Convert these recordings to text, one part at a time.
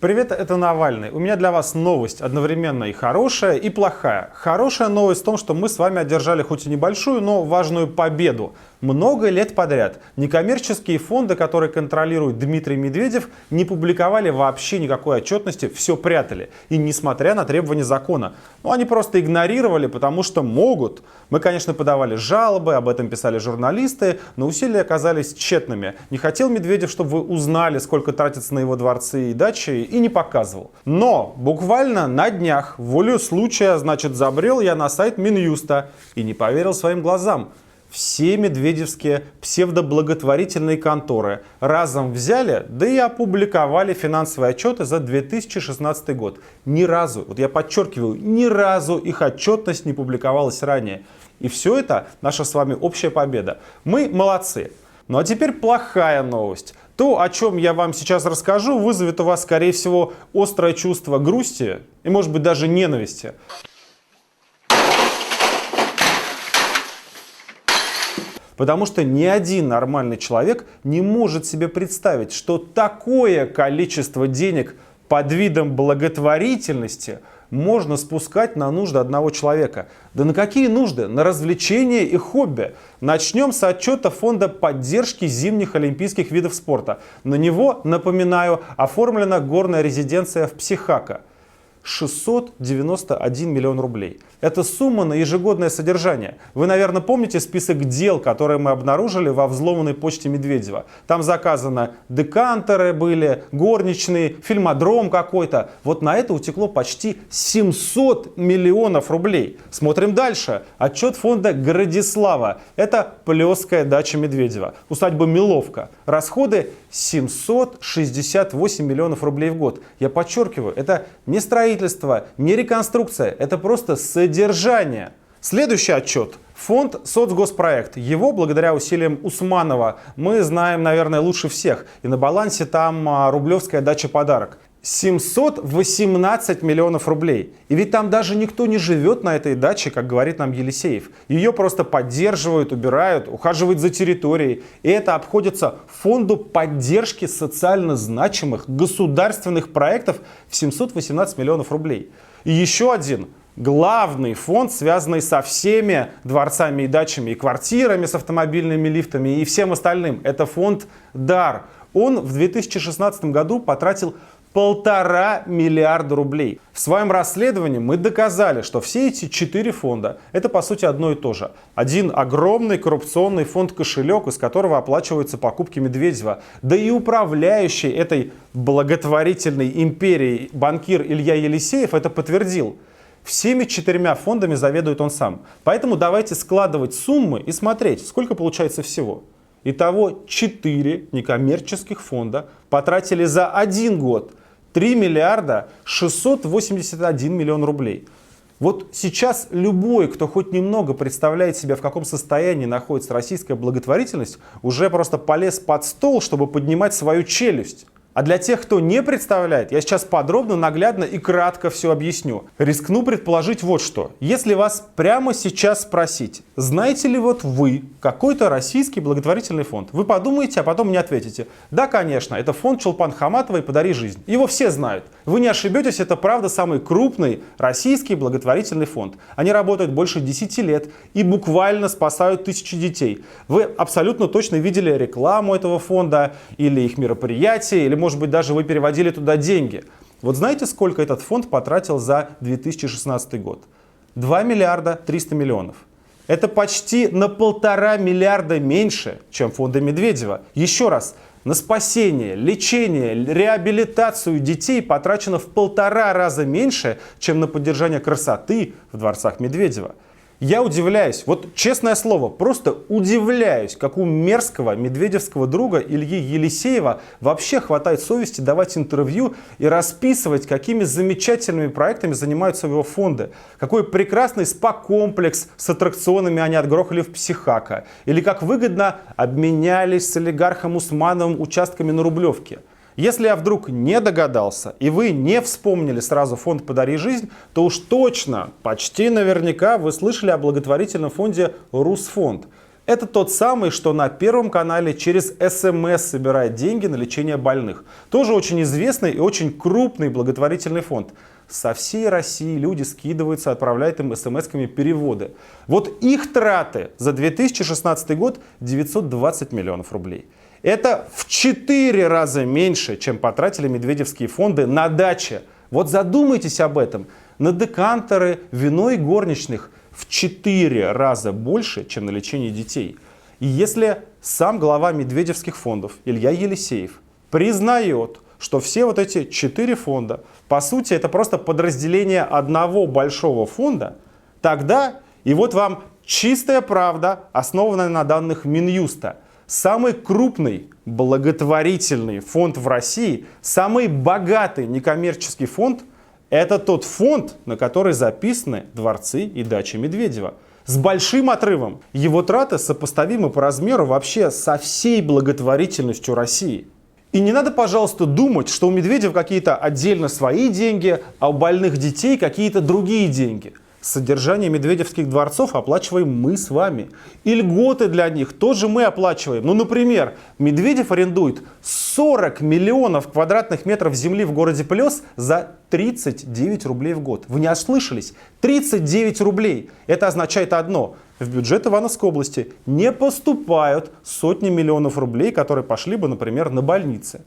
Привет, это Навальный. У меня для вас новость, одновременно и хорошая, и плохая. Хорошая новость в том, что мы с вами одержали хоть и небольшую, но важную победу. Много лет подряд некоммерческие фонды, которые контролирует Дмитрий Медведев, не публиковали вообще никакой отчетности, все прятали. И несмотря на требования закона. Они просто игнорировали, потому что могут. Мы, конечно, подавали жалобы, об этом писали журналисты, но усилия оказались тщетными. Не хотел Медведев, чтобы вы узнали, сколько тратится на его дворцы и дачи, и не показывал. Но буквально на днях, волею случая, забрел я на сайт Минюста и не поверил своим глазам. Все медведевские псевдоблаготворительные конторы разом взяли, да и опубликовали финансовые отчеты за 2016 год. Ни разу, вот я подчеркиваю, ни разу их отчетность не публиковалась ранее. И все это наша с вами общая победа. Мы молодцы. Ну а теперь плохая новость. То, о чем я вам сейчас расскажу, вызовет у вас, скорее всего, острое чувство грусти и, может быть, даже ненависти. Потому что ни один нормальный человек не может себе представить, что такое количество денег под видом благотворительности можно спускать на нужды одного человека. Да на какие нужды? На развлечения и хобби. Начнем с отчета Фонда поддержки зимних олимпийских видов спорта. На него, напоминаю, оформлена горная резиденция в Психака. 691 миллион рублей. Это сумма на ежегодное содержание. Вы, наверное, помните список дел, которые мы обнаружили во взломанной почте Медведева. Там заказано декантеры были, горничные, фильмодром какой-то. Вот на это утекло почти 700 миллионов рублей. Смотрим дальше. Отчет фонда Градислава. Это Плесская дача Медведева. Усадьба Миловка. Расходы 768 миллионов рублей в год. Я подчеркиваю, это не строительство, не реконструкция, это просто содержание. Следующий отчет. Фонд соцгоспроект. Его, благодаря усилиям Усманова, мы знаем, наверное, лучше всех. И на балансе там Рублевская дача подарок. 718 миллионов рублей. И ведь там даже никто не живет на этой даче, как говорит нам Елисеев. Ее просто поддерживают, убирают, ухаживают за территорией. И это обходится фонду поддержки социально значимых государственных проектов в 718 миллионов рублей. И еще один главный фонд, связанный со всеми дворцами и дачами, и квартирами с автомобильными лифтами, и всем остальным. Это фонд «Дар». Он в 2016 году потратил 1,5 миллиарда рублей. В своем расследовании мы доказали, что все эти 4 фонда — это по сути одно и то же. Один огромный коррупционный фонд-кошелек, из которого оплачиваются покупки Медведева. Да и управляющий этой благотворительной империей банкир Илья Елисеев это подтвердил. Всеми 4 фондами заведует он сам. Поэтому давайте складывать суммы и смотреть, сколько получается всего. Итого 4 некоммерческих фонда потратили за 1 год 3 миллиарда 681 миллион рублей. Вот сейчас любой, кто хоть немного представляет себе, в каком состоянии находится российская благотворительность, уже просто полез под стол, чтобы поднимать свою челюсть. А для тех, кто не представляет, я сейчас подробно, наглядно и кратко все объясню. Рискну предположить вот что. Если вас прямо сейчас спросить, знаете ли вот вы какой-то российский благотворительный фонд, вы подумаете, а потом мне ответите. Да, конечно, это фонд Чулпан Хаматовой «Подари жизнь». Его все знают. Вы не ошибетесь, это правда самый крупный российский благотворительный фонд. Они работают больше 10 лет и буквально спасают тысячи детей. Вы абсолютно точно видели рекламу этого фонда или их мероприятия, или может быть даже вы переводили туда деньги. Вот знаете, сколько этот фонд потратил за 2016 год? 2 миллиарда 300 миллионов. Это почти на 1,5 миллиарда меньше, чем фонды Медведева. Еще раз, на спасение, лечение, реабилитацию детей потрачено в 1,5 раза меньше, чем на поддержание красоты в дворцах Медведева. Я удивляюсь, вот честное слово, просто удивляюсь, как у мерзкого медведевского друга Ильи Елисеева вообще хватает совести давать интервью и расписывать, какими замечательными проектами занимаются его фонды. Какой прекрасный спа-комплекс с аттракционами они отгрохали в Психака. Или как выгодно обменялись с олигархом Усмановым участками на Рублевке. Если я вдруг не догадался, и вы не вспомнили сразу фонд «Подари жизнь», то уж точно, почти наверняка вы слышали о благотворительном фонде «Русфонд». Это тот самый, что на Первом канале через СМС собирает деньги на лечение больных. Тоже очень известный и очень крупный благотворительный фонд. Со всей России люди скидываются, отправляют им смс-ками переводы. Вот их траты за 2016 год 920 миллионов рублей. Это в 4 раза меньше, чем потратили медведевские фонды на дачи. Вот задумайтесь об этом. На декантеры, вино и горничных в 4 раза больше, чем на лечение детей. И если сам глава медведевских фондов Илья Елисеев признает, что все вот эти 4 фонда, по сути, это просто подразделение одного большого фонда, тогда, и вот вам чистая правда, основанная на данных Минюста, самый крупный благотворительный фонд в России, самый богатый некоммерческий фонд, это тот фонд, на который записаны дворцы и дачи Медведева. С большим отрывом. Его траты сопоставимы по размеру вообще со всей благотворительностью России. И не надо, пожалуйста, думать, что у Медведева какие-то отдельно свои деньги, а у больных детей какие-то другие деньги. Содержание медведевских дворцов оплачиваем мы с вами. И льготы для них тоже мы оплачиваем. Ну, например, Медведев арендует 40 миллионов квадратных метров земли в городе Плес за 39 рублей в год. Вы не ослышались? 39 рублей. Это означает одно. В бюджет Ивановской области не поступают сотни миллионов рублей, которые пошли бы, например, на больницы.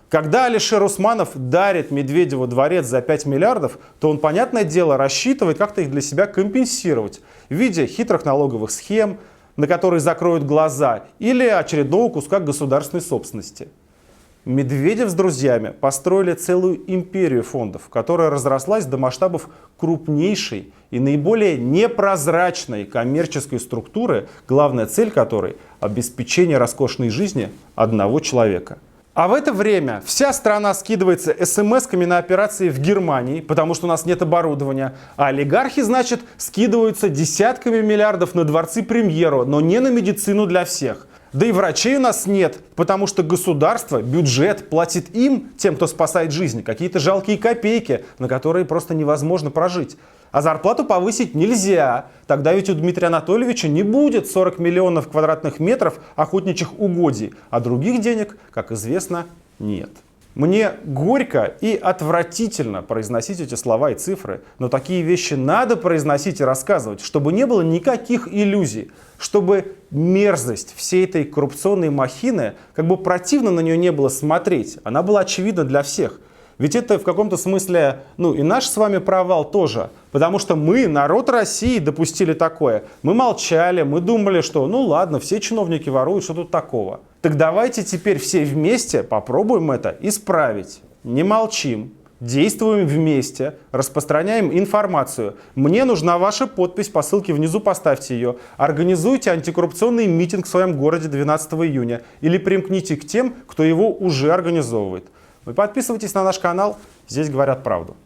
Когда Алишер Усманов дарит Медведеву дворец за 5 миллиардов, то он, понятное дело, рассчитывает как-то их для себя компенсировать в виде хитрых налоговых схем, на которые закроют глаза, или очередного куска государственной собственности. Медведев с друзьями построили целую империю фондов, которая разрослась до масштабов крупнейшей и наиболее непрозрачной коммерческой структуры, главная цель которой – обеспечение роскошной жизни одного человека. А в это время вся страна скидывается смс-ками на операции в Германии, потому что у нас нет оборудования. А олигархи, значит, скидываются десятками миллиардов на дворцы премьеру, но не на медицину для всех. Да и врачей у нас нет, потому что государство, бюджет платит им, тем, кто спасает жизнь, какие-то жалкие копейки, на которые просто невозможно прожить. А зарплату повысить нельзя. Тогда ведь у Дмитрия Анатольевича не будет 40 миллионов квадратных метров охотничьих угодий, а других денег, как известно, нет. Мне горько и отвратительно произносить эти слова и цифры, но такие вещи надо произносить и рассказывать, чтобы не было никаких иллюзий, чтобы мерзость всей этой коррупционной махины, как бы противно на нее не было смотреть, она была очевидна для всех. Ведь это в каком-то смысле, и наш с вами провал тоже. Потому что мы, народ России, допустили такое. Мы молчали, мы думали, что ладно, все чиновники воруют, что тут такого. Так давайте теперь все вместе попробуем это исправить. Не молчим, действуем вместе, распространяем информацию. Мне нужна ваша подпись, по ссылке внизу поставьте ее. Организуйте антикоррупционный митинг в своем городе 12 июня. Или примкните к тем, кто его уже организовывает. Вы подписывайтесь на наш канал, здесь говорят правду.